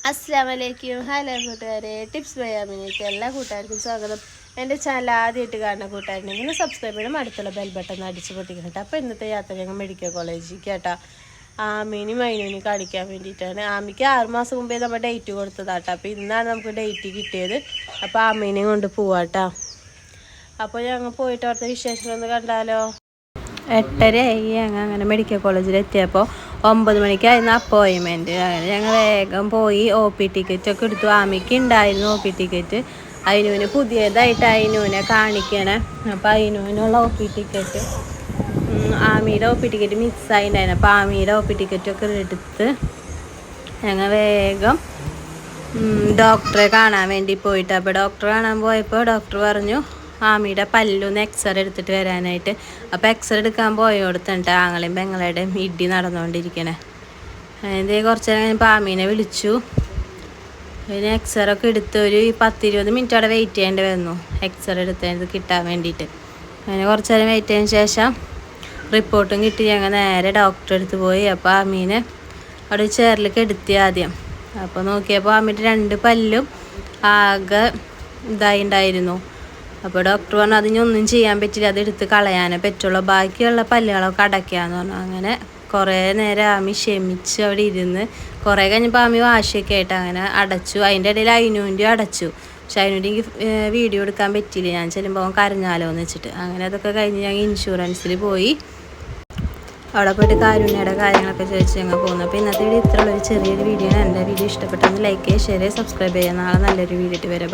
അസ്സലാമലൈക്കും. ഹലോ കൂട്ടുകാരെ, tips by ആമിനയ്ക്ക് എല്ലാ കൂട്ടുകാർക്കും സ്വാഗതം. എൻ്റെ ചാനൽ ആദ്യമായിട്ട് കാണുന്ന കൂട്ടുകാരുണ്ടെങ്കിൽ സബ്സ്ക്രൈബ് ചെയ്യണം, അടുത്തുള്ള ബെൽ ബട്ടൺ അടിച്ച് പൊട്ടിക്കണം കേട്ടോ. അപ്പോൾ ഇന്നത്തെ യാത്ര ഞങ്ങൾ മെഡിക്കൽ കോളേജിൽ കേട്ടോ. ആമീനും മൈനൂനും കാണിക്കാൻ വേണ്ടിയിട്ടാണ്. ആമിക്ക് 6 മാസം മുമ്പേ നമ്മൾ ഡേറ്റ് കൊടുത്തതാട്ടോ. അപ്പോൾ ഇന്നാണ് നമുക്ക് ഡേറ്റ് കിട്ടിയത്. അപ്പോൾ ആമീനെയും കൊണ്ട് പോവാട്ടോ. അപ്പോൾ ഞങ്ങൾ പോയിട്ട് അവിടുത്തെ വിശേഷങ്ങളൊന്ന് കണ്ടാലോ. 8:30 ഞങ്ങൾ അങ്ങനെ മെഡിക്കൽ കോളേജിൽ എത്തിയപ്പോൾ 9 മണിക്കായിരുന്നു അപ്പോയിൻമെൻറ്റ്. അങ്ങനെ ഞങ്ങൾ വേഗം പോയി OP ടിക്കറ്റൊക്കെ എടുത്തു. ആമിക്ക് ഉണ്ടായിരുന്നു OP ടിക്കറ്റ്. അതിനൂന് പുതിയതായിട്ട് അതിനൂനെ കാണിക്കണേ. അപ്പോൾ അതിനൂനുള്ള OP ടിക്കറ്റ്, ആമിയുടെ OP ടിക്കറ്റ് മിസ്സായിട്ടുണ്ടായിരുന്നു. അപ്പോൾ ആമിയുടെ OP ടിക്കറ്റൊക്കെ എടുത്ത് ഞങ്ങൾ വേഗം ഡോക്ടറെ കാണാൻ വേണ്ടി പോയിട്ട്. അപ്പോൾ ഡോക്ടറെ കാണാൻ പോയപ്പോൾ ഡോക്ടർ പറഞ്ഞു ആമിയുടെ പല്ലൊന്ന് എക്സ്റേ എടുത്തിട്ട് വരാനായിട്ട്. അപ്പോൾ എക്സ്റേ എടുക്കാൻ പോയോടുത്തുണ്ട് ആങ്ങളെയും പെങ്ങളുടെയും ഇടി നടന്നുകൊണ്ടിരിക്കണേ. അതിൻ്റെ കുറച്ച് നേരം കഴിഞ്ഞപ്പോൾ ആമീനെ വിളിച്ചു. പിന്നെ എക്സ്റേ ഒക്കെ എടുത്ത് ഒരു 10-20 മിനിറ്റ് അവിടെ വെയിറ്റ് ചെയ്യേണ്ടി വന്നു എക്സ്റേ എടുത്തത് കിട്ടാൻ വേണ്ടിയിട്ട്. അങ്ങനെ കുറച്ച് നേരം വെയിറ്റ് ചെയ്തതിന് ശേഷം റിപ്പോർട്ടും കിട്ടി. ഞങ്ങൾ നേരെ ഡോക്ടറെ അടുത്ത് പോയി. അപ്പോൾ ആമീനെ അവിടെ ചെയറിലേക്ക് എടുത്തി ആദ്യം. അപ്പോൾ നോക്കിയപ്പോൾ ആമീൻ്റെ 2 പല്ലും ആകെ ഇതായിണ്ടായിരുന്നു. അപ്പോൾ ഡോക്ടർ പറഞ്ഞു അതിനൊന്നും ചെയ്യാൻ പറ്റില്ല, അത് എടുത്ത് കളയാനേ പറ്റുള്ളൂ, ബാക്കിയുള്ള പല്ലുകളൊക്കെ അടയ്ക്കാമെന്ന് പറഞ്ഞു. അങ്ങനെ കുറേ നേരം ആമി ക്ഷമിച്ച് അവിടെ ഇരുന്ന് കുറേ കഴിഞ്ഞപ്പോൾ ആമി വാശിയൊക്കെ ആയിട്ട് അങ്ങനെ അടച്ചു. അതിൻ്റെ ഇടയിൽ അതിനൂൻ്റെ അടച്ചു. പക്ഷെ അതിനൂൻ്റെ എനിക്ക് വീഡിയോ എടുക്കാൻ പറ്റിയില്ല, ഞാൻ ചെല്ലുമ്പോൾ കരഞ്ഞാലോ എന്ന് വെച്ചിട്ട്. അങ്ങനെ അതൊക്കെ കഴിഞ്ഞ് ഞങ്ങൾ ഇൻഷുറൻസിൽ പോയി. അവിടെ പോയിട്ട് കാരുണ്യയുടെ കാര്യങ്ങളൊക്കെ ചോദിച്ച് ഞങ്ങൾ പോകുന്നു. അപ്പോൾ ഇന്നത്തെ വീഡിയോ ഇത്രയുള്ളൊരു ചെറിയൊരു വീഡിയോ ആണ്. എൻ്റെ വീഡിയോ ഇഷ്ടപ്പെട്ടെന്ന് ലൈക്ക് ചെയ്യുക, ഷെയർ ചെയ്യുക, സബ്സ്ക്രൈബ് ചെയ്യുക. നാളെ നല്ലൊരു വീഡിയോ ഇട്ട് വരാം.